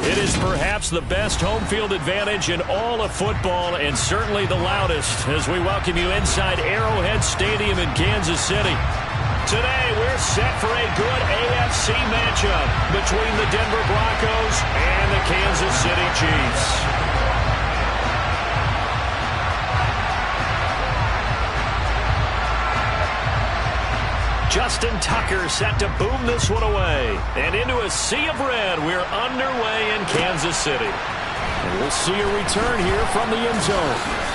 It is perhaps the best home field advantage in all of football, and certainly the loudest, as we welcome you inside Arrowhead Stadium in Kansas City. Today, we're set for a good AFC matchup between the Denver Broncos and the Kansas City Chiefs. Justin Tucker set to boom this one away. And into a sea of red, we're underway in Kansas City. And we'll see a return here from the end zone.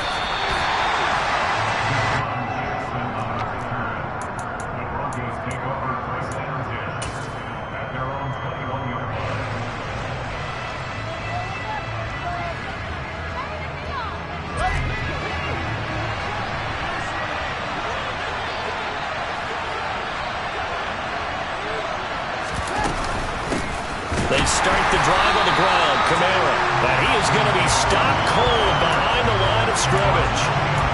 They start the drive on the ground. Kamara. But he is going to be stopped cold behind the line of scrimmage.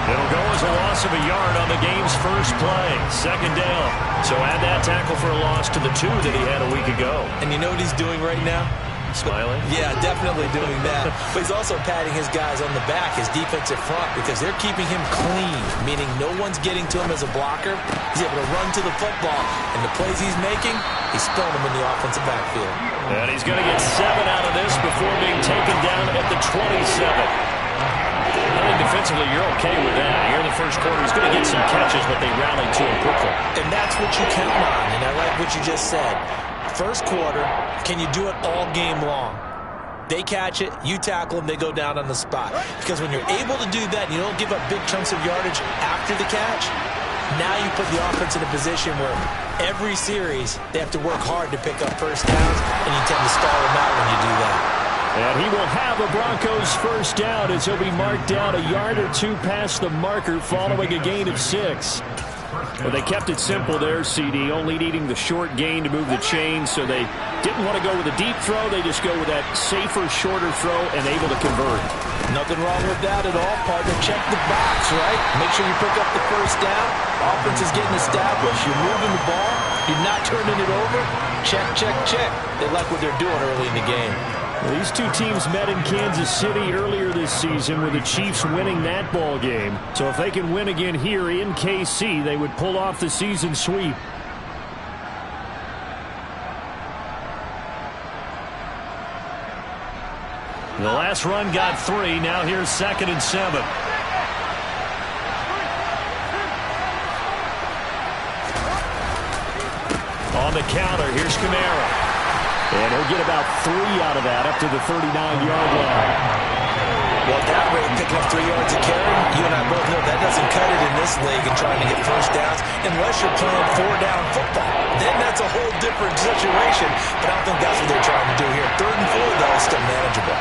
It'll go as a loss of a yard on the game's first play. Second down. So add that tackle for a loss to the 2 that he had a week ago. And you know what he's doing right now? Smiling? Yeah, definitely doing that. But he's also patting his guys on the back, his defensive front, because they're keeping him clean, meaning no one's getting to him as a blocker. He's able to run to the football, and the plays he's making, he's spilling them in the offensive backfield. And he's going to get 7 out of this before being taken down at the 27. I think defensively you're okay with that. Here in the first quarter, he's going to get some catches, but they rallied to him quickly. And that's what you count on, and I like what you just said. First quarter, can you do it all game long? They catch it, you tackle them, they go down on the spot. Because when you're able to do that and you don't give up big chunks of yardage after the catch, now you put the offense in a position where every series they have to work hard to pick up first downs, and you tend to stall them out when you do that. And he will have a Broncos first down as he'll be marked down a yard or 2 past the marker following a gain of 6. Well, they kept it simple there, CD, only needing the short gain to move the chains, so they didn't want to go with a deep throw. They just go with that safer, shorter throw and able to convert. Nothing wrong with that at all, partner. Check the box, right? Make sure you pick up the first down. Offense is getting established. You're moving the ball. You're not turning it over. Check, check, check. They like what they're doing early in the game. Well, these two teams met in Kansas City earlier this season with the Chiefs winning that ball game. So if they can win again here in KC, they would pull off the season sweep. The last run got 3. Now here's 2nd and 7. On the counter, here's Kamara. And he'll get about 3 out of that up to the 39-yard line. Well, at that rate, picking up 3 yards a carry, you and I both know that doesn't cut it in this league and trying to get first downs unless you're playing 4-down football. Then that's a whole different situation, but I don't think that's what they're trying to do here. 3rd and 4, though, is still manageable.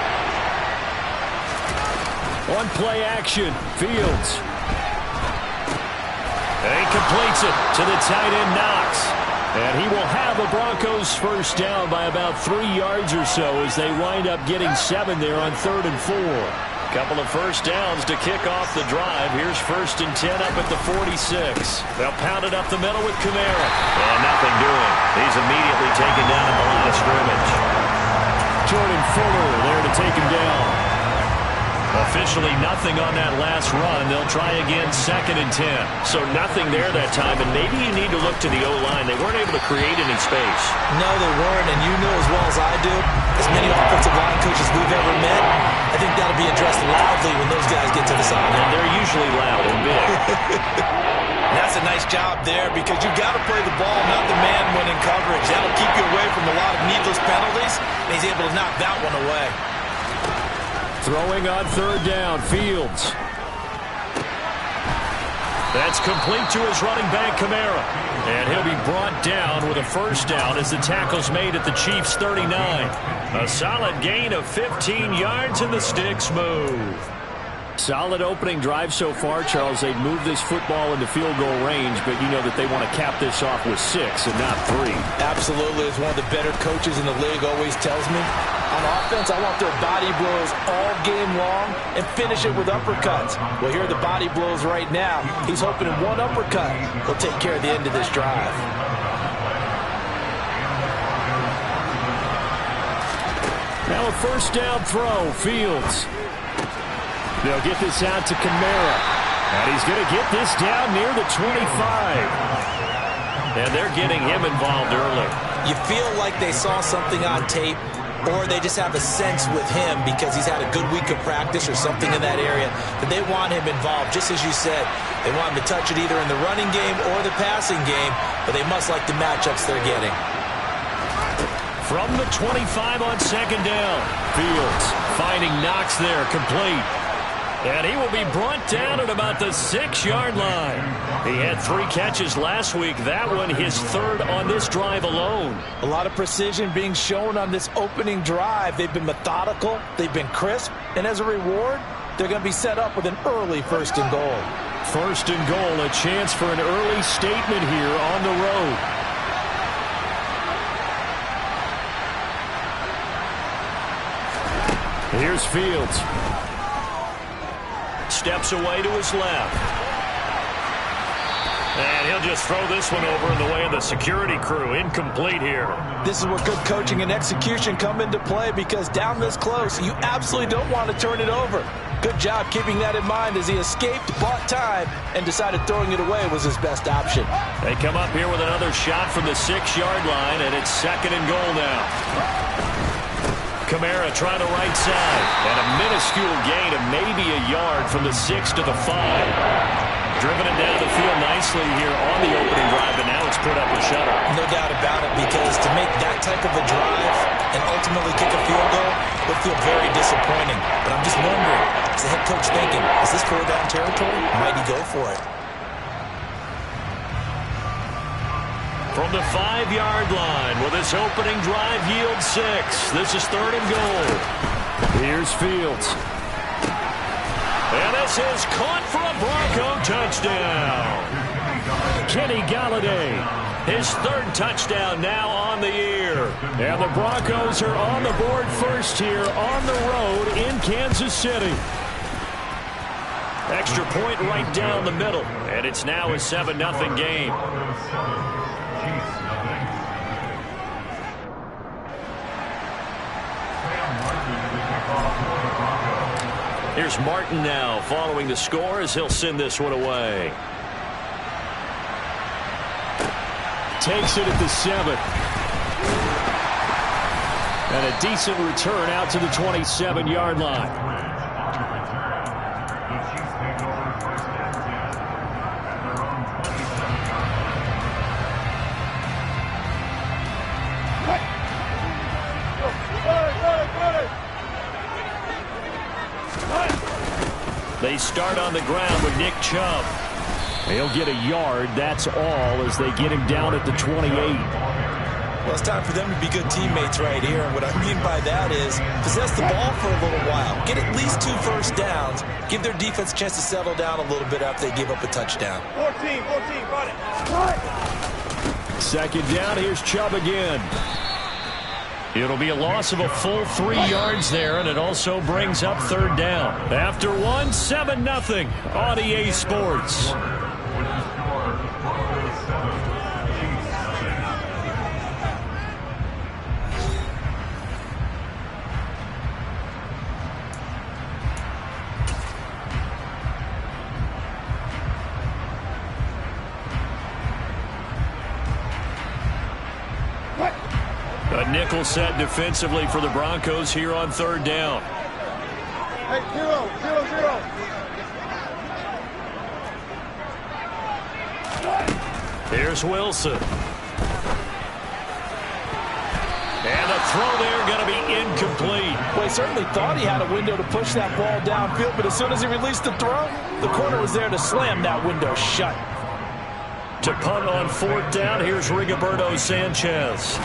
On play action, Fields. And he completes it to the tight end, Knox. And he will have a Broncos first down by about 3 yards or so as they wind up getting 7 there on 3rd and 4. Couple of first downs to kick off the drive. Here's 1st and 10 up at the 46. They'll pound it up the middle with Kamara. And nothing doing. He's immediately taken down at the line of scrimmage. Jordan Fuller there to take him down. Officially nothing on that last run. They'll try again 2nd and 10. So nothing there that time, and maybe you need to look to the O-line. They weren't able to create any space. No, they weren't, and you know as well as I do, as many offensive line coaches we've ever met, I think that'll be addressed loudly when those guys get to the sideline. And they're usually loud and big. That's a nice job there because you've got to play the ball, not the man when in coverage. That'll keep you away from a lot of needless penalties, and he's able to knock that one away. Throwing on 3rd down, Fields. That's complete to his running back, Kamara. And he'll be brought down with a first down as the tackle's made at the Chiefs' 39. A solid gain of 15 yards and the sticks move. Solid opening drive so far, Charles. They've moved this football into field goal range, but you know that they want to cap this off with 6 and not 3. Absolutely. As one of the better coaches in the league always tells me, on offense, I want their body blows all game long and finish it with uppercuts. Well, here are the body blows right now. He's hoping in one uppercut he'll take care of the end of this drive. Now a first down throw, Fields. They'll get this out to Kamara. And he's going to get this down near the 25. And they're getting him involved early. You feel like they saw something on tape, or they just have a sense with him because he's had a good week of practice or something in that area that they want him involved. Just as you said, they want him to touch it either in the running game or the passing game, but they must like the matchups they're getting. From the 25 on second down, Fields finding Knox there, complete. And he will be brought down at about the 6-yard line. He had 3 catches last week. That one his 3rd on this drive alone. A lot of precision being shown on this opening drive. They've been methodical. They've been crisp. And as a reward, they're going to be set up with an early 1st and goal. 1st and goal, a chance for an early statement here on the road. Here's Fields. Steps away to his left. And he'll just throw this one over in the way of the security crew. Incomplete here. This is where good coaching and execution come into play, because down this close, you absolutely don't want to turn it over. Good job keeping that in mind as he escaped, bought time, and decided throwing it away was his best option. They come up here with another shot from the 6-yard line, and it's 2nd and goal now. Kamara trying to right side, and a minuscule gain of maybe a yard from the 6 to the 5. Driven it down the field nicely here on the opening drive, and now it's put up a shutout. No doubt about it, because to make that type of a drive and ultimately kick a field goal would feel very disappointing. But I'm just wondering, is the head coach thinking, is this 4-down territory? Might he go for it? From the 5-yard line, will this opening drive yield 6? This is 3rd and goal. Here's Fields. And this is caught for a Bronco touchdown. Kenny Golladay, his 3rd touchdown now on the year. And the Broncos are on the board first here on the road in Kansas City. Extra point right down the middle. And it's now a 7-0 game. Here's Martin now following the score as he'll send this one away. Takes it at the 7. And a decent return out to the 27-yard line. They start on the ground with Nick Chubb. He'll get a yard, that's all, as they get him down at the 28. Well, it's time for them to be good teammates right here. And what I mean by that is possess the ball for a little while. Get at least 2 first downs. Give their defense a chance to settle down a little bit after they give up a touchdown. 14, got it. 2nd down, here's Chubb again. It'll be a loss of a full 3 yards there, and it also brings up 3rd down. After 1, 7-0 on EA Sports. A nickel set defensively for the Broncos here on 3rd down. Hey, 0-0-0. Here's Wilson. And the throw there going to be incomplete. Well, he certainly thought he had a window to push that ball downfield, but as soon as he released the throw, the corner was there to slam that window shut. To punt on 4th down, here's Rigoberto Sanchez.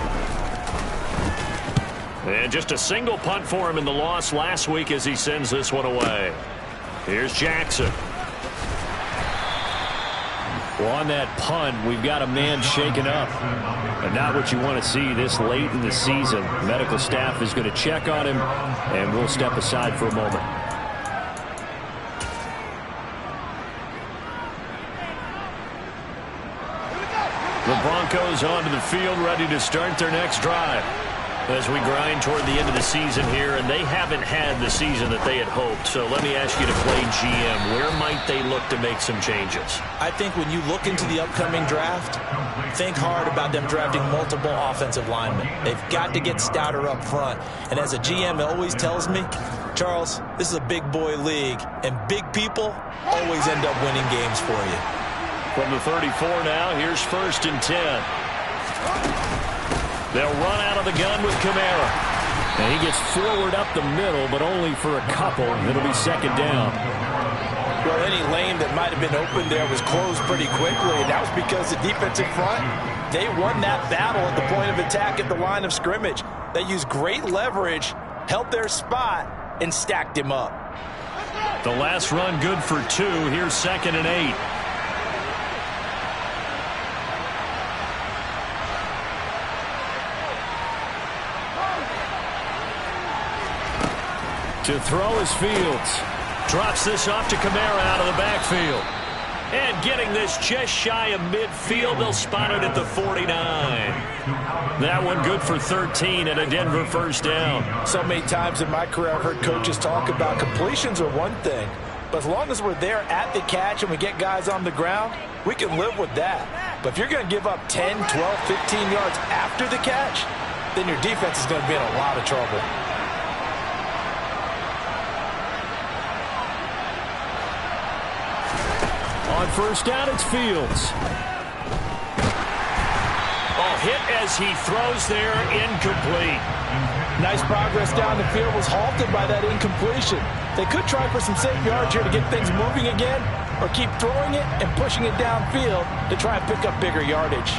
And just a single punt for him in the loss last week as he sends this one away. Here's Jackson. Well, on that punt, we've got a man shaken up. And not what you want to see this late in the season. Medical staff is going to check on him, and we'll step aside for a moment. The Broncos onto the field, ready to start their next drive. As we grind toward the end of the season here, and they haven't had the season that they had hoped. So let me ask you to play GM. Where might they look to make some changes? I think when you look into the upcoming draft, think hard about them drafting multiple offensive linemen. They've got to get stouter up front. And as a GM, it always tells me, Charles, this is a big boy league, and big people always end up winning games for you. From the 34 now, here's 1st and 10. They'll run out of the gun with Kamara. And he gets forward up the middle, but only for a couple. It'll be 2nd down. Well, any lane that might have been open there was closed pretty quickly, and that was because the defensive front, they won that battle at the point of attack at the line of scrimmage. They used great leverage, held their spot, and stacked him up. The last run good for 2. Here's 2nd and 8. To throw is Fields. Drops this off to Kamara out of the backfield. And getting this just shy of midfield, they'll spot it at the 49. That one good for 13 and a Denver 1st down. So many times in my career I've heard coaches talk about completions are one thing, but as long as we're there at the catch and we get guys on the ground, we can live with that. But if you're going to give up 10, 12, 15 yards after the catch, then your defense is going to be in a lot of trouble. On 1st down, it's Fields. Oh, hit as he throws there, incomplete. Nice progress down the field, was halted by that incompletion. They could try for some safe yards here to get things moving again, or keep throwing it and pushing it downfield to try and pick up bigger yardage.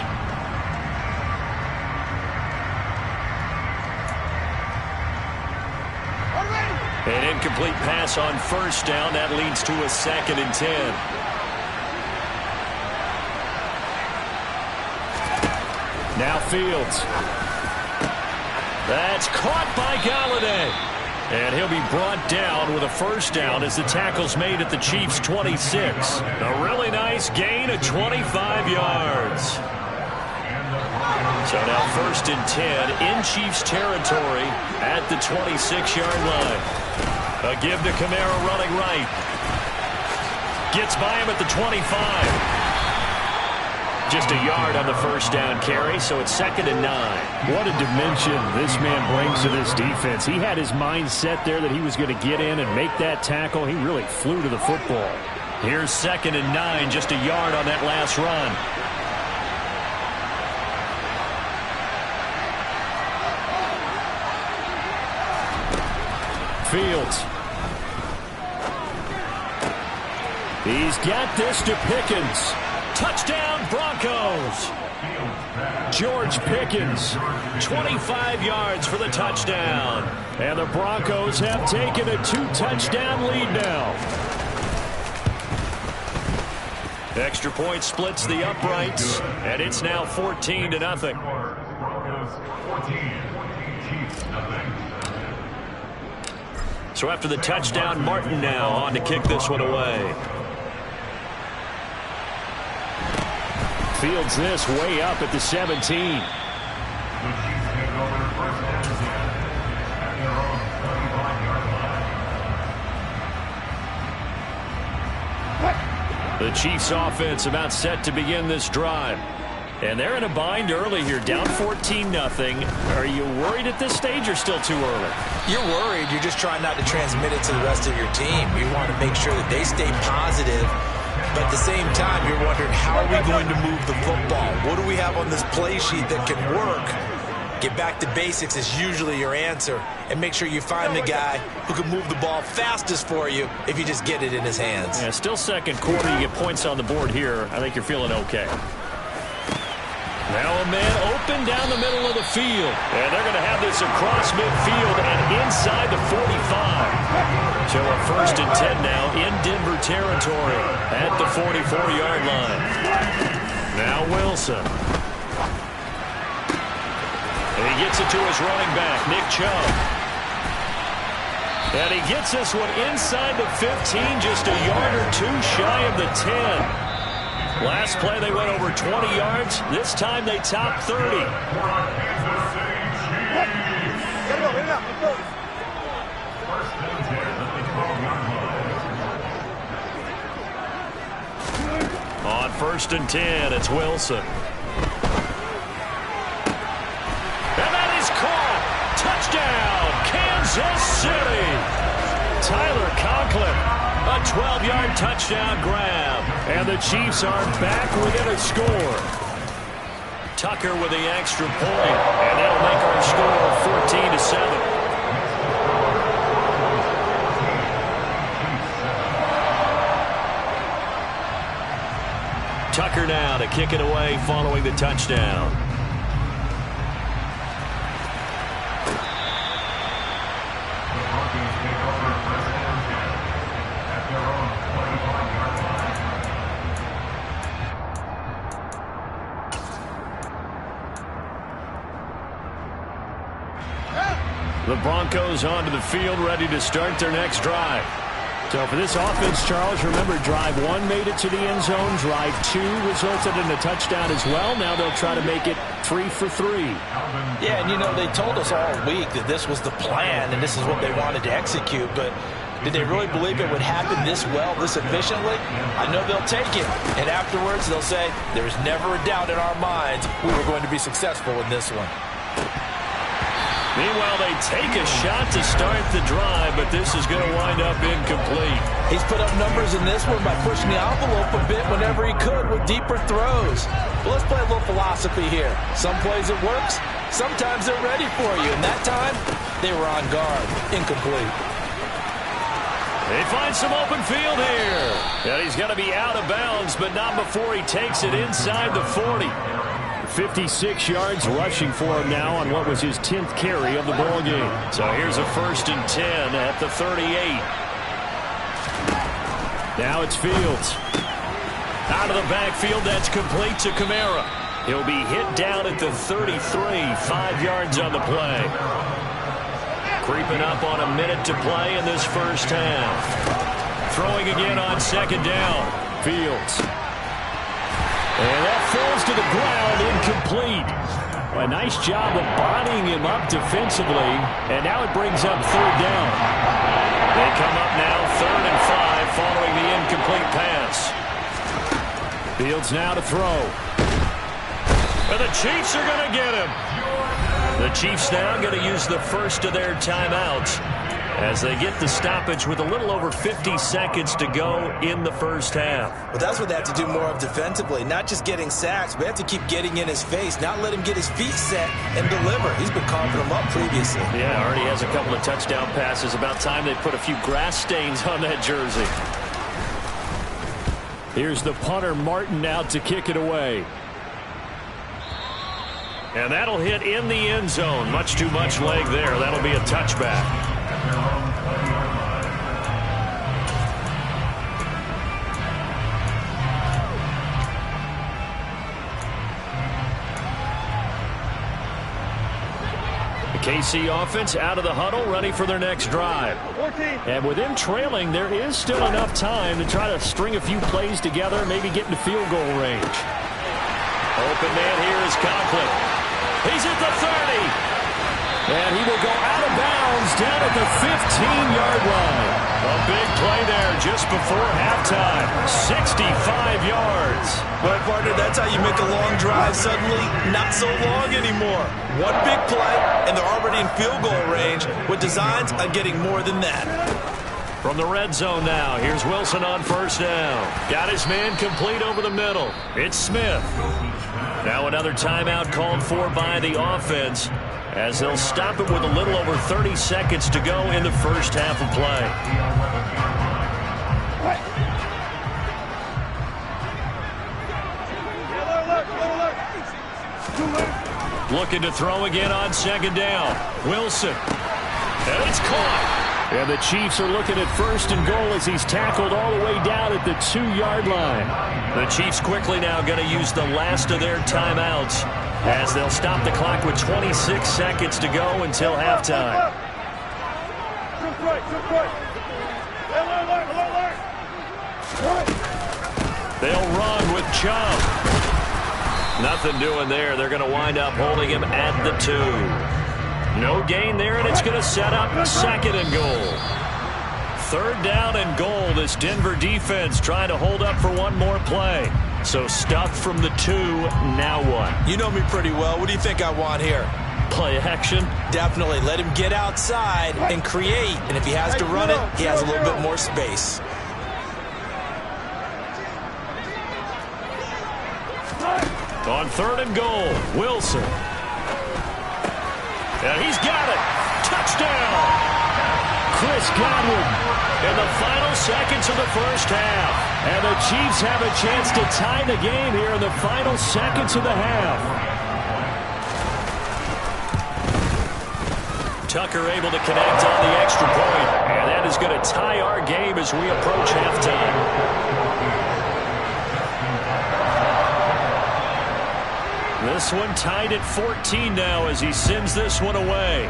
An incomplete pass on 1st down. That leads to a 2nd and 10. Now Fields. That's caught by Galladay. And he'll be brought down with a 1st down as the tackle's made at the Chiefs' 26. A really nice gain of 25 yards. So now 1st and 10 in Chiefs territory at the 26-yard line. A give to Kamara running right. Gets by him at the 25. Just a yard on the 1st down carry, so it's 2nd and 9. What a dimension this man brings to this defense. He had his mind set there that he was going to get in and make that tackle. He really flew to the football. Here's 2nd and 9, just a yard on that last run. Fields. He's got this to Pickens. Touchdown, Broncos. George Pickens, 25 yards for the touchdown. And the Broncos have taken a 2-touchdown lead now. Extra point splits the uprights, and it's now 14-0. So after the touchdown, Martin now on to kick this one away. Fields this way up at the 17. The Chiefs offense about set to begin this drive. And they're in a bind early here, down 14-0. Are you worried at this stage or still too early? You're worried. You're just trying not to transmit it to the rest of your team. You want to make sure that they stay positive. But at the same time, you're wondering, how are we going to move the football? What do we have on this play sheet that can work? Get back to basics is usually your answer. And make sure you find the guy who can move the ball fastest for you if you just get it in his hands. Yeah, still 2nd quarter. You get points on the board here. I think you're feeling okay. Now a man open down the middle of the field. And they're going to have this across midfield and inside the 45. So a 1st and 10 now in Denver territory at the 44-yard line. Now Wilson. And he gets it to his running back, Nick Chubb. And he gets this one inside the 15, just a yard or two shy of the 10. Last play, they went over 20 yards. This time, they topped 30. On 1st and 10, it's Wilson. And that is caught. Touchdown, Kansas City. Tyler Conklin. A 12-yard touchdown grab. And the Chiefs are back within a score. Tucker with the extra point. And that'll make our score 14-7. Tucker now to kick it away following the touchdown. The Broncos onto the field, ready to start their next drive. So for this offense, Charles, remember, drive 1 made it to the end zone. Drive 2 resulted in a touchdown as well. Now they'll try to make it 3 for 3. Yeah, and you know, they told us all week that this was the plan and this is what they wanted to execute, but did they really believe it would happen this well, this efficiently? I know they'll take it, and afterwards they'll say, there's never a doubt in our minds we were going to be successful in this one. Meanwhile, they take a shot to start the drive, but this is going to wind up incomplete. He's put up numbers in this one by pushing the envelope a bit whenever he could with deeper throws. But let's play a little philosophy here. Some plays it works, sometimes they're ready for you, and that time they were on guard. Incomplete. They find some open field here. And he's going to be out of bounds, but not before he takes it inside the 40. 56 yards rushing for him now on what was his 10th carry of the ball game. So here's a 1st and 10 at the 38. Now it's Fields. Out of the backfield, that's complete to Kamara. He'll be hit down at the 33, 5 yards on the play. Creeping up on a minute to play in this first half. Throwing again on 2nd down. Fields. And that falls to the ground, incomplete. A nice job of bodying him up defensively, and now it brings up 3rd down. They come up now 3rd and 5 following the incomplete pass. Fields now to throw. And the Chiefs are going to get him. The Chiefs now going to use the first of their timeouts as they get the stoppage with a little over 50 seconds to go in the first half. Well, that's what they have to do more of defensively, not just getting sacks, but they have to keep getting in his face, not let him get his feet set and deliver. He's been carving them up previously. Yeah, already has a couple of touchdown passes. About time they put a few grass stains on that jersey. Here's the punter, Martin, out to kick it away. And that'll hit in the end zone. Much too much leg there. That'll be a touchback. KC offense out of the huddle, ready for their next drive. 14. And with them trailing, there is still enough time to try to string a few plays together, maybe get into field goal range. Open man here is Conklin. He's at the 30. And he will go out of bounds down at the 15-yard line. A big play there just before halftime. 65 yards. Well, partner, that's how you make a long drive suddenly not so long anymore. One big play, and they're already in field goal range with designs on getting more than that. From the red zone now, here's Wilson on 1st down. Got his man complete over the middle. It's Smith. Now another timeout called for by the offense, as they'll stop it with a little over 30 seconds to go in the first half of play. Looking to throw again on second down. Wilson. And it's caught. And the Chiefs are looking at first and goal as he's tackled all the way down at the 2-yard line. The Chiefs quickly now going to use the last of their timeouts as they'll stop the clock with 26 seconds to go until halftime. They'll run with Chubb. Nothing doing there. They're going to wind up holding him at the 2. No gain there, and it's going to set up second and goal. Third down and goal. This Denver defense trying to hold up for one more play. So stuffed from the 2, now what? You know me pretty well. What do you think I want here? Play action? Definitely. Let him get outside and create. And if he has to run it, he has a little bit more space. On third and goal, Wilson. And he's got it. Touchdown. Chris Godwin in the final seconds of the first half. And the Chiefs have a chance to tie the game here in the final seconds of the half. Tucker able to connect on the extra point. And that is going to tie our game as we approach halftime. This one tied at 14 now as he sends this one away.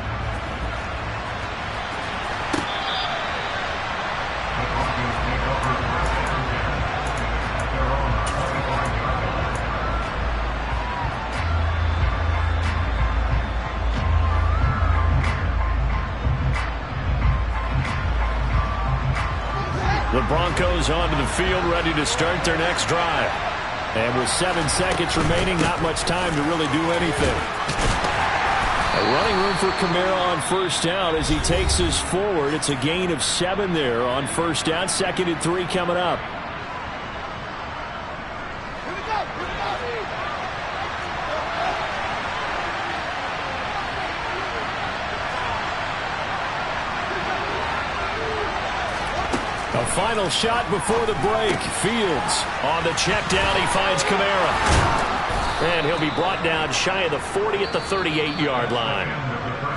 The Broncos onto the field, ready to start their next drive. And with 7 seconds remaining, not much time to really do anything. A running room for Kamara on first down as he takes us forward. It's a gain of 7 there on first down. Second and 3 coming up. A final shot before the break. Fields on the check down. He finds Kamara. And he'll be brought down shy of the 40 at the 38-yard line.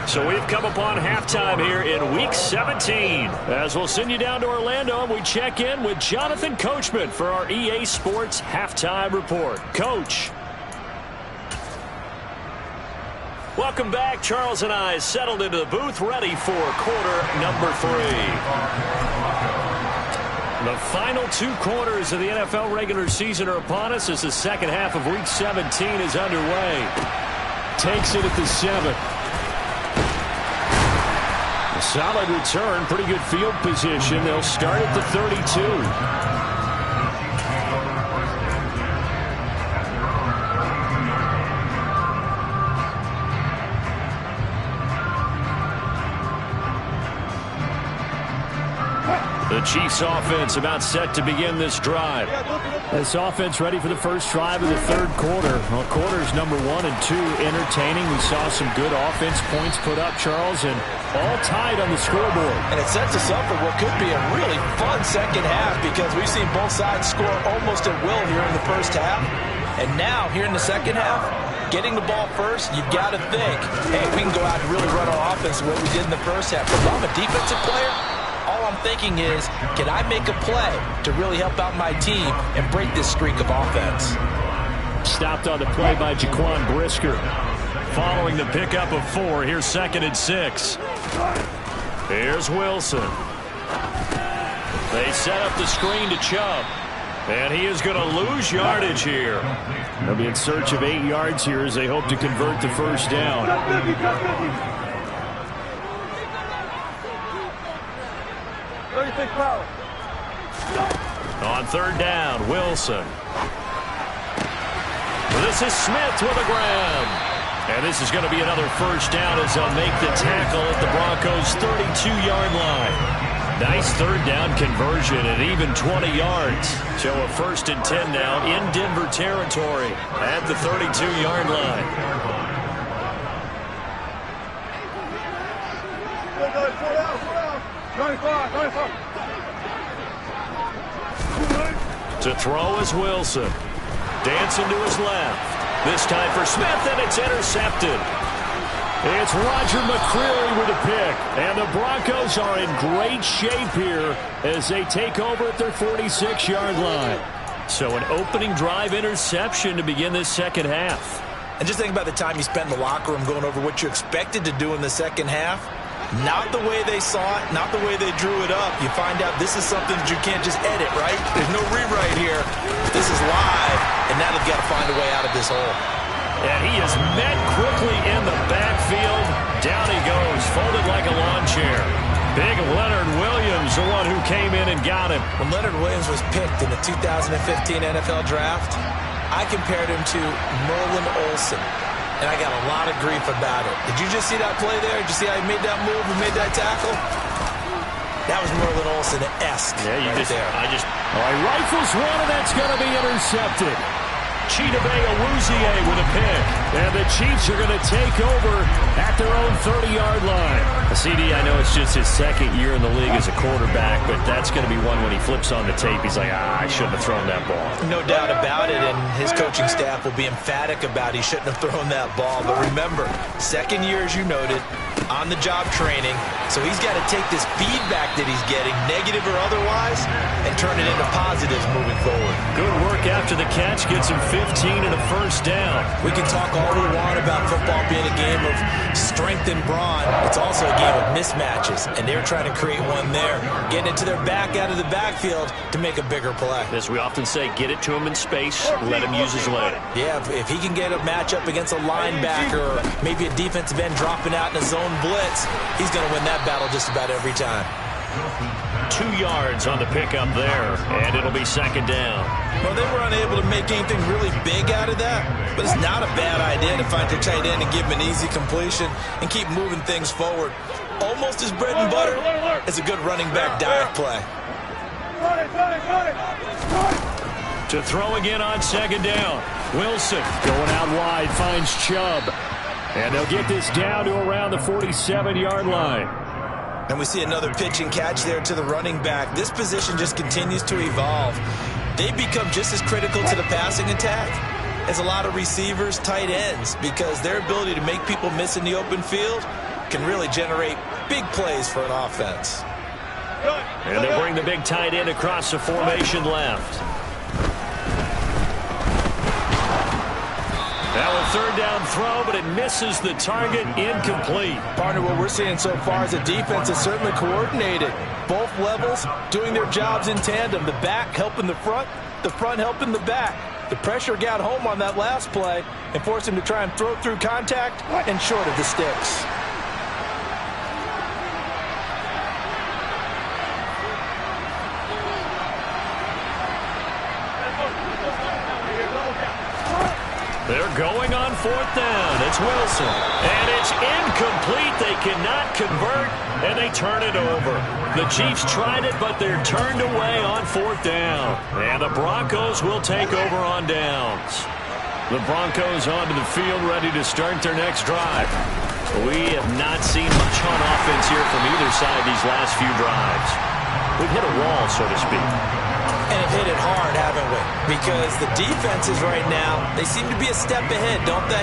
So we've come upon halftime here in Week 17. As we'll send you down to Orlando, and we check in with Jonathan Coachman for our EA Sports Halftime Report. Coach. Welcome back. Charles and I settled into the booth, ready for quarter number 3. The final 2 quarters of the NFL regular season are upon us as the second half of Week 17 is underway. Takes it at the 7. A solid return, pretty good field position. They'll start at the 32. The Chiefs offense about set to begin this drive. This offense ready for the first drive of the third quarter. Well, quarters number 1 and 2 entertaining. We saw some good offense points put up, Charles, and all tied on the scoreboard. And it sets us up for what could be a really fun second half because we've seen both sides score almost at will here in the first half. And now, here in the second half, getting the ball first, you've got to think, hey, we can go out and really run our offense the way we did in the first half. But if I'm a defensive player, all I'm thinking is, can I make a play to really help out my team and break this streak of offense? Stopped on the play by Jaquan Brisker. Following the pickup of 4, here's second and 6. Here's Wilson. They set up the screen to Chubb. And he is going to lose yardage here. They'll be in search of 8 yards here as they hope to convert the first down. On third down, Wilson. This is Smith with a grab. And this is going to be another first down as they'll make the tackle at the Broncos' 32-yard line. Nice third down conversion at even 20 yards. So a first and 10 now in Denver territory at the 32-yard line. To throw is Wilson. Dancing to his left. This time for Smith, and it's intercepted. It's Roger McCreary with a pick, and the Broncos are in great shape here as they take over at their 46-yard line. So an opening drive interception to begin this second half. And just think about the time you spent in the locker room going over what you expected to do in the second half. Not the way they saw it, not the way they drew it up. You find out this is something that you can't just edit, right? There's no rewrite here. This is live, and now they've got to find a way out of this hole. And he is met quickly in the backfield. Down he goes, folded like a lawn chair. Big Leonard Williams, the one who came in and got him. When Leonard Williams was picked in the 2015 NFL Draft, I compared him to Merlin Olsen, and I got a lot of grief about it. Did you just see that play there? Did you see how he made that move and made that tackle? That was Merlin Olsen-esque there. All right, rifles one, and that's going to be intercepted. Chidobe Awuzie with a pick. And the Chiefs are going to take over at their own 30-yard line. CD, I know it's just his second year in the league as a quarterback, but that's going to be one when he flips on the tape. He's like, I shouldn't have thrown that ball. No doubt about it, and his coaching staff will be emphatic about he shouldn't have thrown that ball. But remember, second year, as you noted, on-the-job training, so he's got to take this feedback that he's getting, negative or otherwise, and turn it into positives moving forward. Good work after the catch, gets him 15 and a first down. We can talk all we want about football being a game of strength and brawn. It's also a game of mismatches, and they're trying to create one there, getting it to their back out of the backfield to make a bigger play. As we often say, get it to him in space, let him use his leg. Yeah, if he can get a matchup against a linebacker or maybe a defensive end dropping out in a zone blitz, he's going to win that battle just about every time. 2 yards on the pickup there, and it'll be second down. Well, they were unable to make anything really big out of that, but it's not a bad idea to find your tight end and give him an easy completion and keep moving things forward. Almost as bread and butter as a good running back dive play. To throw again on second down. Wilson going out wide, finds Chubb. And they'll get this down to around the 47-yard line. And we see another pitch and catch there to the running back. This position just continues to evolve. They become just as critical to the passing attack as a lot of receivers, tight ends, because their ability to make people miss in the open field can really generate big plays for an offense. And they'll bring the big tight end across the formation left. Now a third down throw, but it misses the target, incomplete. Partner, what we're seeing so far is a defense is certainly coordinated. Both levels doing their jobs in tandem. The back helping the front helping the back. The pressure got home on that last play and forced him to try and throw through contact and short of the sticks. They're going on fourth down. It's Wilson. And it's incomplete. They cannot convert, and they turn it over. The Chiefs tried it, but they're turned away on fourth down. And the Broncos will take over on downs. The Broncos onto the field, ready to start their next drive. We have not seen much on offense here from either side these last few drives. We've hit a wall, so to speak. And have hit it hard, haven't we? Because the defenses right now, they seem to be a step ahead, don't they?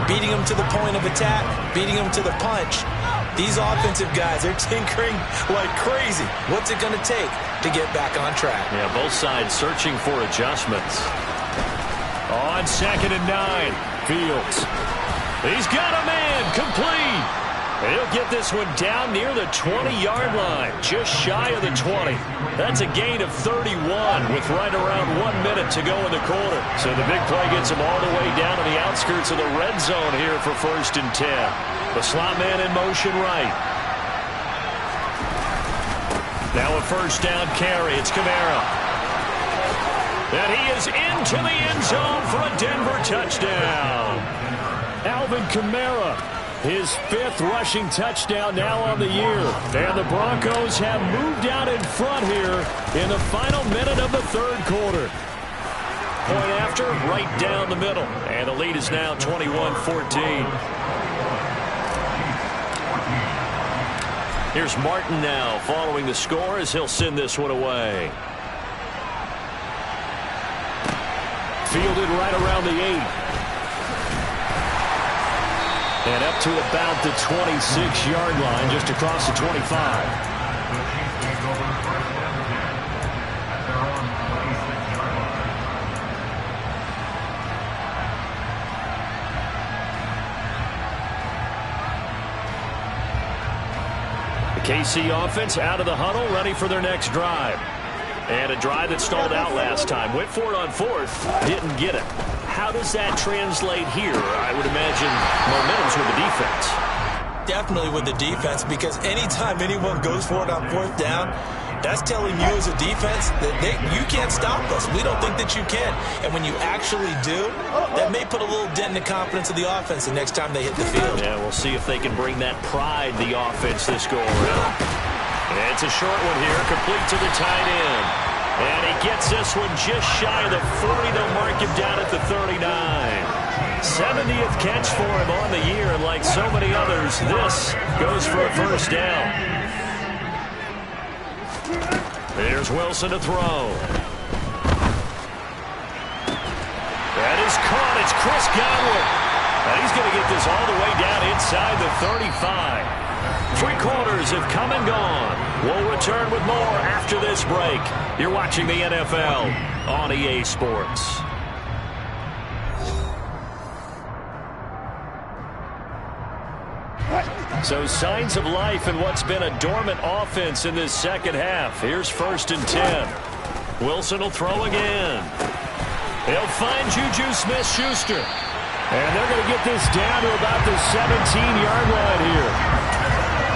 Beating them to the point of attack, beating them to the punch. These offensive guys, they're tinkering like crazy. What's it going to take to get back on track? Yeah, both sides searching for adjustments. On 2nd and 9, Fields. He's got a man, complete. He'll get this one down near the 20-yard line, just shy of the 20. That's a gain of 31 with right around 1 minute to go in the quarter. So the big play gets him all the way down to the outskirts of the red zone here for 1st and 10. The slot man in motion right. Now a first down carry. It's Kamara. And he is into the end zone for a Denver touchdown. Alvin Kamara. His 5th rushing touchdown now on the year. And the Broncos have moved out in front here in the final minute of the 3rd quarter. Point after, right down the middle. And the lead is now 21-14. Here's Martin now following the score as he'll send this one away. Fielded right around the 8. And up to about the 26-yard line, just across the 25. KC offense out of the huddle, ready for their next drive. And a drive that stalled out last time. Went for it on fourth, didn't get it. How does that translate here? I would imagine momentum's with the defense. Definitely with the defense, because anytime anyone goes for it on fourth down, that's telling you as a defense that you can't stop us. We don't think that you can. And when you actually do, that may put a little dent in the confidence of the offense the next time they hit the field. Yeah, we'll see if they can bring that pride, the offense, this go-around. And it's a short one here, complete to the tight end. And he gets this one just shy of the 40. They'll mark him down at the 39. 70th catch for him on the year, and like so many others, this goes for a first down. There's Wilson to throw. That is caught. It's Chris Godwin. And he's going to get this all the way down inside the 35. 3 quarters have come and gone. We'll return with more after this break. You're watching the NFL on EA Sports. So signs of life in what's been a dormant offense in this second half. Here's 1st and 10. Wilson will throw again. He'll find Juju Smith-Schuster. And they're going to get this down to about the 17-yard line here.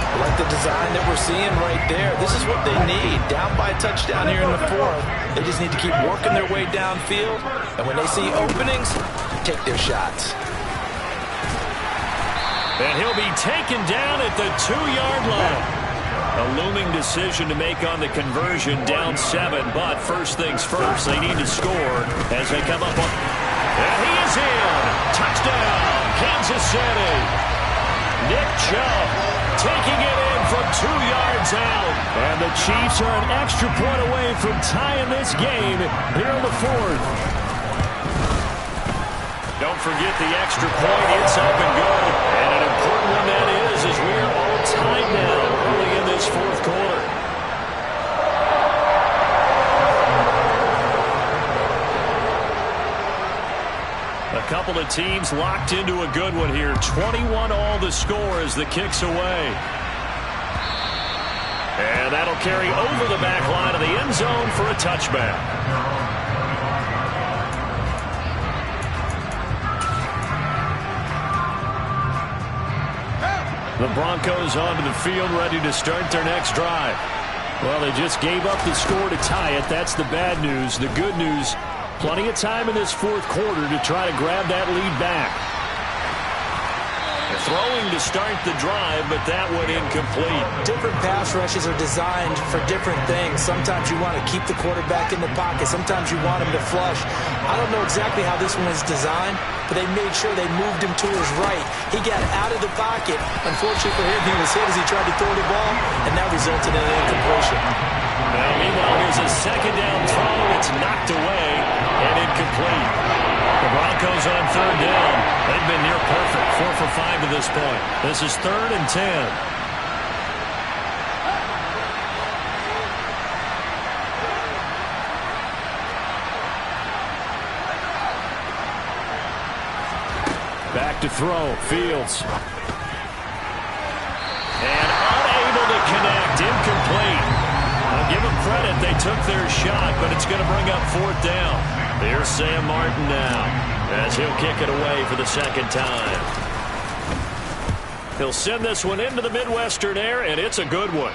I like the design that we're seeing right there. This is what they need. Down by a touchdown here in the 4th. They just need to keep working their way downfield. And when they see openings, take their shots. And he'll be taken down at the 2-yard line. A looming decision to make on the conversion, down 7. But first things first, they need to score as they come up on. And he is in. Touchdown, Kansas City. Nick Chubb taking it in from 2 yards out. And the Chiefs are an extra point away from tying this game here in the 4th. Don't forget the extra point. It's up and good. And an important one that is, as we are all tied now early in this 4th quarter. A couple of teams locked into a good one here. 21 all the score as the kick's away. And that'll carry over the back line of the end zone for a touchback. The Broncos onto the field, ready to start their next drive. Well, they just gave up the score to tie it. That's the bad news. The good news, plenty of time in this 4th quarter to try to grab that lead back. Throwing to start the drive, but that went incomplete. Different pass rushes are designed for different things. Sometimes you want to keep the quarterback in the pocket. Sometimes you want him to flush. I don't know exactly how this one was designed, but they made sure they moved him to his right. He got out of the pocket. Unfortunately for him, he was hit as he tried to throw the ball, and that resulted in an incompletion. Now, meanwhile, here's a 2nd down throw. It's knocked away and incomplete. The Broncos on 3rd down. They've been near perfect, 4 for 5 to this point. This is 3rd and 10. Back to throw, Fields. And unable to connect, incomplete. I'll give them credit, they took their shot, but it's going to bring up 4th down. Here's Sam Martin now, as he'll kick it away for the 2nd time. He'll send this one into the Midwestern air, and it's a good one.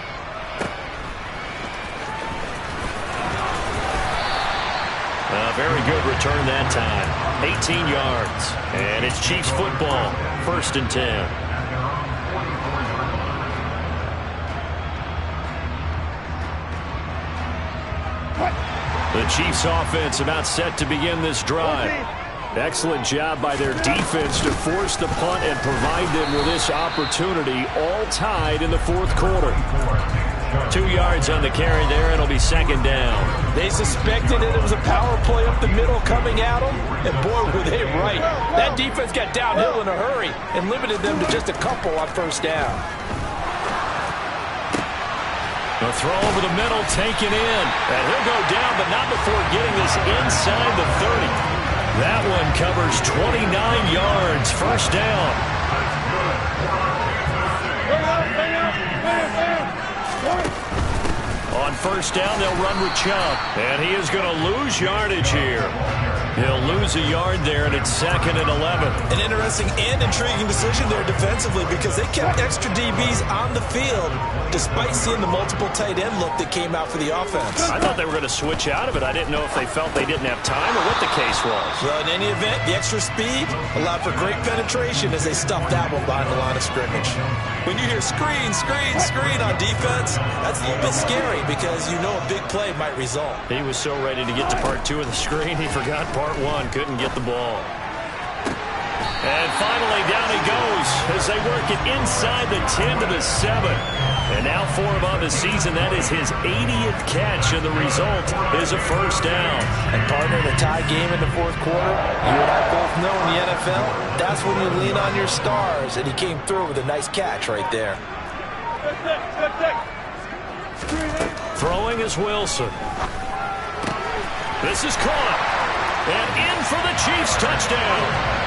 A very good return that time. 18 yards. And it's Chiefs football. 1st and 10. The Chiefs offense about set to begin this drive. Excellent job by their defense to force the punt and provide them with this opportunity, all tied in the 4th quarter. 2 yards on the carry there. It'll be second down. They suspected that it was a power play up the middle coming at them, and boy, were they right. That defense got downhill in a hurry and limited them to just a couple on first down. The throw over the middle, taken in. And he'll go down, but not before getting this inside the 30. That one covers 29 yards. First down. On first down, they'll run with Chubb. And he is going to lose yardage here. He'll lose a yard there, and it's second and 11. An interesting and intriguing decision there defensively because they kept extra DBs on the field despite seeing the multiple tight end look that came out for the offense. I thought they were going to switch out of it. I didn't know if they felt they didn't have time or what the case was. Well, in any event, the extra speed allowed for great penetration as they stuffed that one behind the line of scrimmage. When you hear screen, screen, screen on defense, that's a little bit scary because you know a big play might result. He was so ready to get to part 2 of the screen, he forgot part 1, couldn't get the ball. And finally, down he goes as they work it inside the 10 to the 7. And now for him on the season, that is his 80th catch, and the result is a first down. And partner, in a tie game in the fourth quarter, you and I both know in the NFL, that's when you lean on your stars, and he came through with a nice catch right there. Throwing is Wilson. This is caught. And in for the Chiefs touchdown.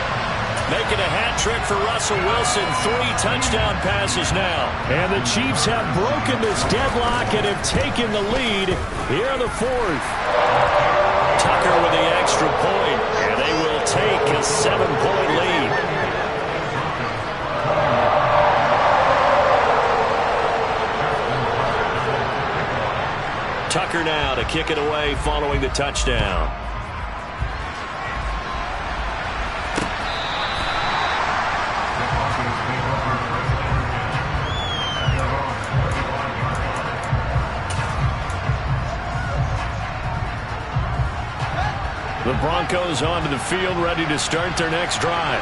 Making a hat trick for Russell Wilson. 3 touchdown passes now. And the Chiefs have broken this deadlock and have taken the lead here in the 4th. Tucker with the extra point, and they will take a 7-point lead. Tucker now to kick it away following the touchdown. The Broncos onto the field, ready to start their next drive.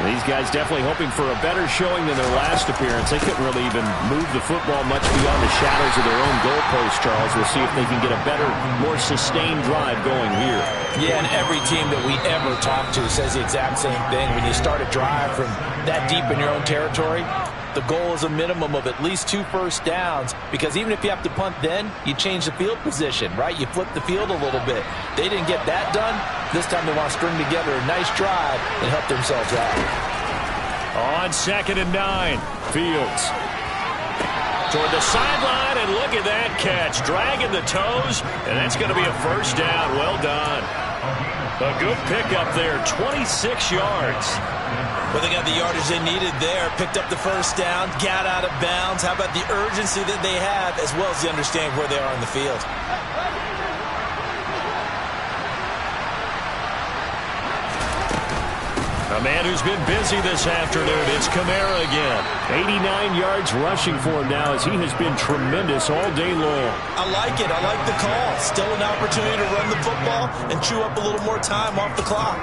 These guys definitely hoping for a better showing than their last appearance. They couldn't really even move the football much beyond the shadows of their own goalpost, Charles. We'll see if they can get a better, more sustained drive going here. Yeah, and every team that we ever talk to says the exact same thing. When you start a drive from that deep in your own territory, the goal is a minimum of at least 2 first downs, because even if you have to punt then, you change the field position, right? You flip the field a little bit. They didn't get that done. This time they want to string together a nice drive and help themselves out. On second and 9, Fields. Toward the sideline, and look at that catch. Dragging the toes, and that's going to be a first down. Well done. A good pickup there, 26 yards. Well, they got the yardage they needed there, picked up the first down, got out of bounds. How about the urgency that they have, as well as the understanding where they are in the field? A man who's been busy this afternoon, it's Kamara again. 89 yards rushing for him now as he has been tremendous all day long. I like it. I like the call. Still an opportunity to run the football and chew up a little more time off the clock.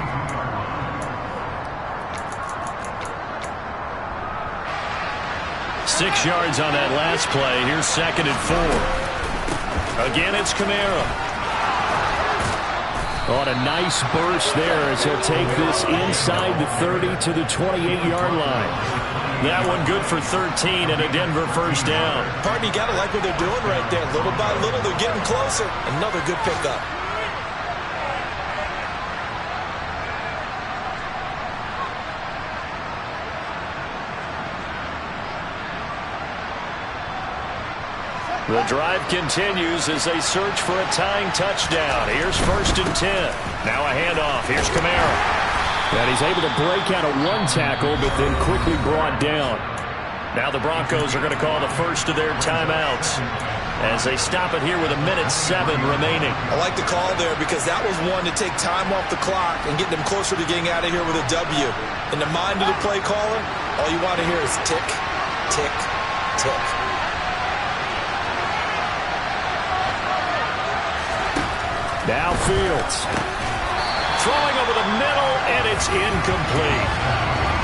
Six yards on that last play. Here's second and 4. Again, it's Kamara. On a nice burst there as he'll take this inside the 30 to the 28-yard line. That one good for 13 and a Denver first down. Pardon, you got to like what they're doing right there. Little by little, they're getting closer. Another good pickup. The drive continues as they search for a tying touchdown. Here's first and 10. Now a handoff. Here's Kamara. And he's able to break out of one tackle, but then quickly brought down. Now the Broncos are going to call the first of their timeouts as they stop it here with 1:07 remaining. I like the call there because that was one to take time off the clock and get them closer to getting out of here with a W. In the mind of the play caller, all you want to hear is tick, tick, tick. Now Fields. Throwing over the middle, and it's incomplete.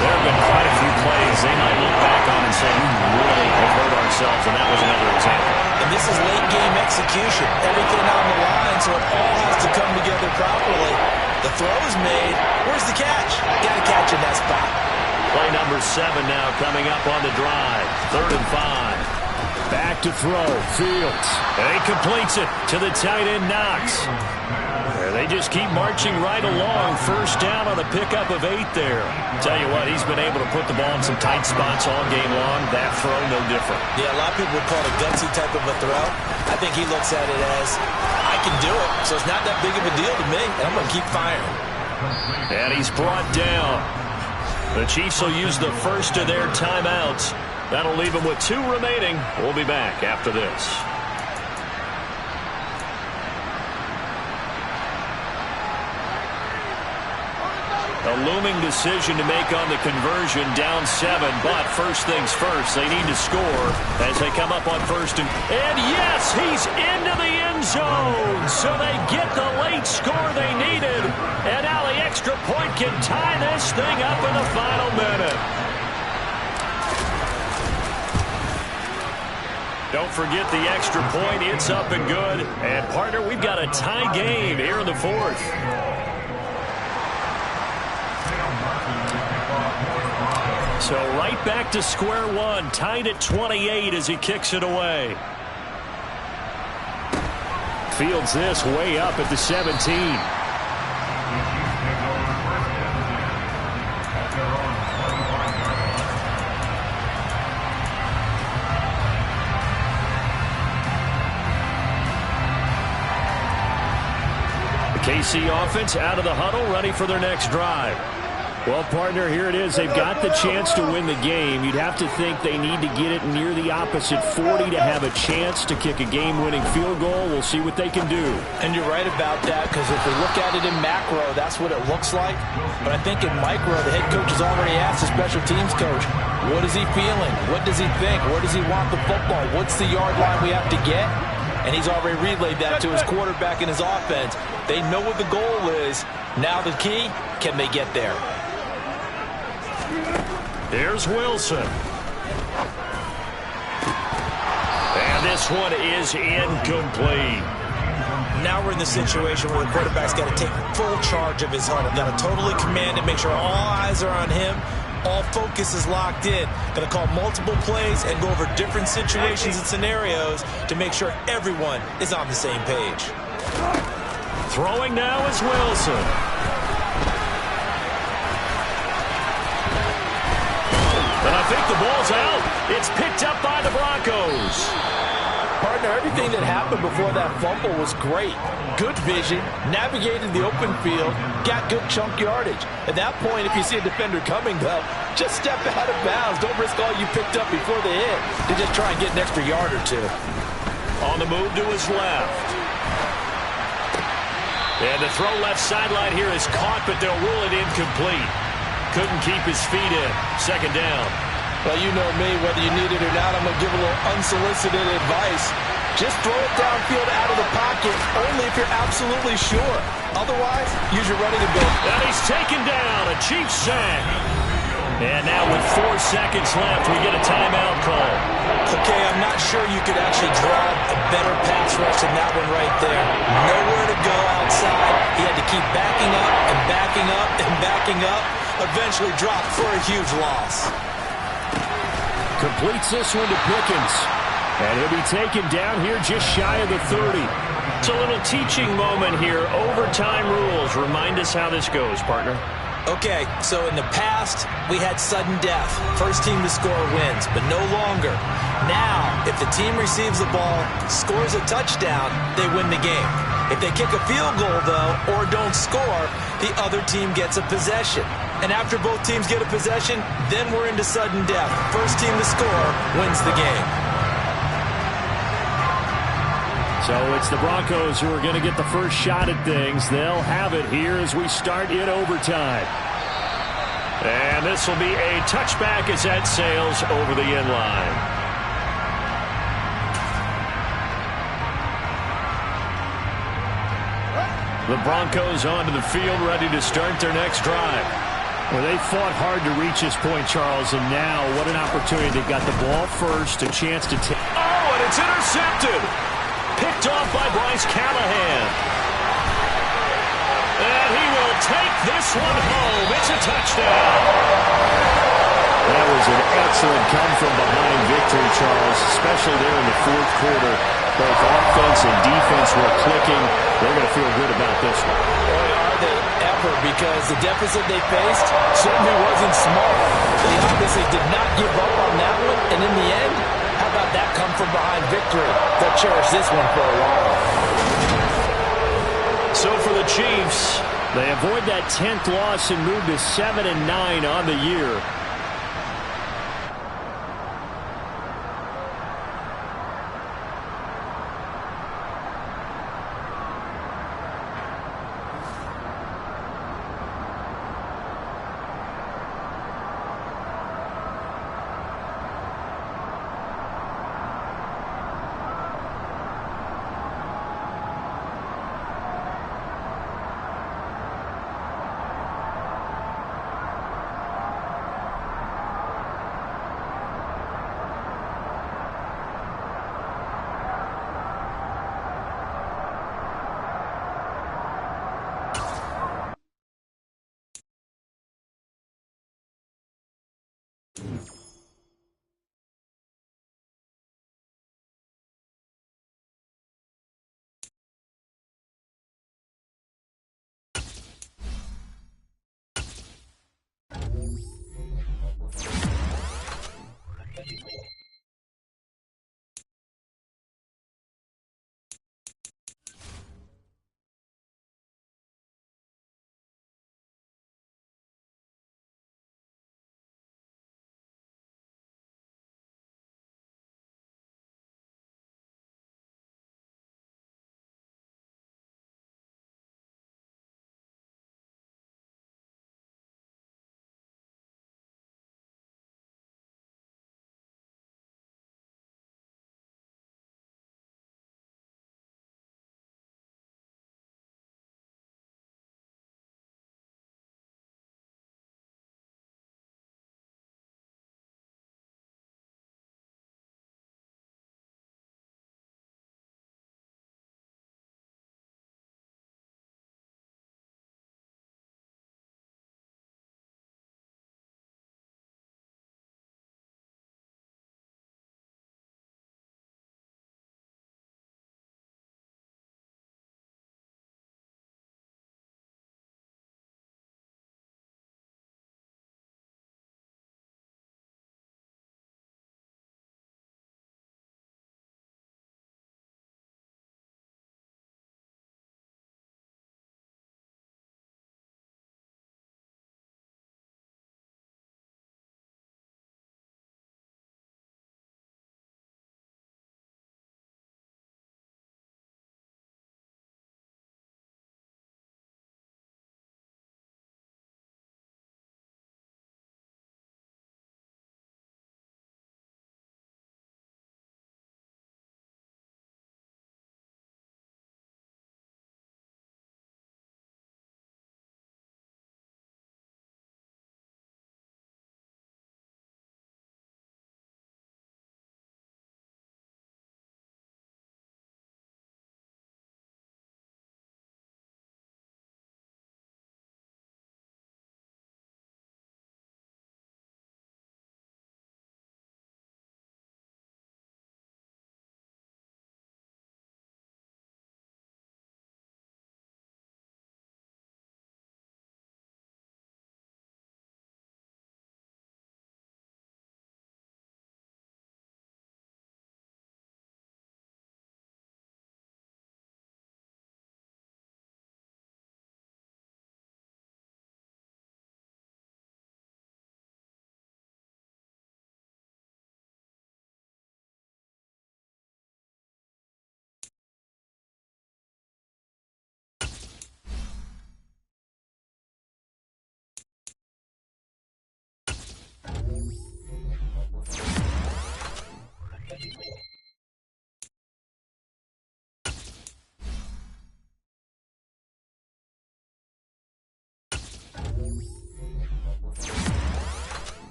There have been quite a few plays they might look back on and say, we really have hurt ourselves, and that was another example. this is late game execution. Everything on the line, so it all has to come together properly. The throw is made. Where's the catch? Got to catch in that spot. Play number 7 now coming up on the drive. 3rd and 5. Back to throw. Fields. And he completes it to the tight end, Knox. And they just keep marching right along. First down on a pickup of 8 there. Tell you what, he's been able to put the ball in some tight spots all game long. That throw, no different. Yeah, a lot of people would call it a gutsy type of a throw. I think he looks at it as, I can do it, so it's not that big of a deal to me, and I'm going to keep firing. And he's brought down. The Chiefs will use the first of their timeouts. That'll leave them with 2 remaining. We'll be back after this. A looming decision to make on the conversion, down 7, but first things first, they need to score as they come up on first and yes, he's into the end zone, so they get the late score they needed, and now the extra point can tie this thing up in the final minute. Don't forget the extra point, it's up and good, and partner, we've got a tie game here in the 4th. So right back to square one, tied at 28 as he kicks it away. Fields this way up at the 17. The KC offense out of the huddle, ready for their next drive. Well, partner, here it is. They've got the chance to win the game. You'd have to think they need to get it near the opposite 40 to have a chance to kick a game-winning field goal. We'll see what they can do. And you're right about that, because if we look at it in macro, that's what it looks like. But I think in micro, the head coach has already asked the special teams coach, what is he feeling? What does he think? Where does he want the football? What's the yard line we have to get? And he's already relayed that to his quarterback and his offense. They know what the goal is. Now the key, can they get there? Here's Wilson. And this one is incomplete. Now we're in the situation where the quarterback's got to take full charge of his huddle. Got to totally command it, make sure all eyes are on him. All focus is locked in. Going to call multiple plays and go over different situations and scenarios to make sure everyone is on the same page. Throwing now is Wilson. And I think the ball's out. It's picked up by the Broncos. Partner, everything that happened before that fumble was great. Good vision, navigated the open field, got good chunk yardage. At that point, if you see a defender coming, though, just step out of bounds. Don't risk all you picked up before the hit to just try and get an extra yard or 2. On the move to his left. And the throw left sideline here is caught, but they'll rule it incomplete. Couldn't keep his feet in. Second down. Well, you know me, whether you need it or not, I'm going to give a little unsolicited advice. Just throw it downfield out of the pocket, only if you're absolutely sure. Otherwise, use your running ability. And he's taken down. A Chiefs sack. And now with 4 seconds left, we get a timeout call. Okay, I'm not sure you could actually draw a better pass rush than that one right there. Nowhere to go outside. He had to keep backing up and backing up and backing up. Eventually dropped for a huge loss. Completes this one to Pickens. And he'll be taken down here just shy of the 30. It's a little teaching moment here. Overtime rules. Remind us how this goes, partner. Okay, so in the past, we had sudden death. First team to score wins, but no longer. Now, if the team receives the ball, scores a touchdown, they win the game. If they kick a field goal, though, or don't score, the other team gets a possession. And after both teams get a possession, then we're into sudden death. First team to score wins the game. So it's the Broncos who are going to get the first shot at things. They'll have it here as we start in overtime. And this will be a touchback as that sails over the end line. The Broncos onto the field, ready to start their next drive. Well, they fought hard to reach this point, Charles, and now what an opportunity. They've got the ball first, a chance to take. Oh, and It's intercepted. Picked off by Bryce Callahan. And he will take this one home. It's a touchdown. That was an excellent come-from-behind victory, Charles, especially there in the fourth quarter. Both offense and defense were clicking. They're going to feel good about this one. Boy, are they ever, because the deficit they faced certainly wasn't small. They obviously did not give up on that one, and in the end, how about that come-from-behind victory? They'll cherish this one for a while. So for the Chiefs, they avoid that 10th loss and move to 7-9 on the year.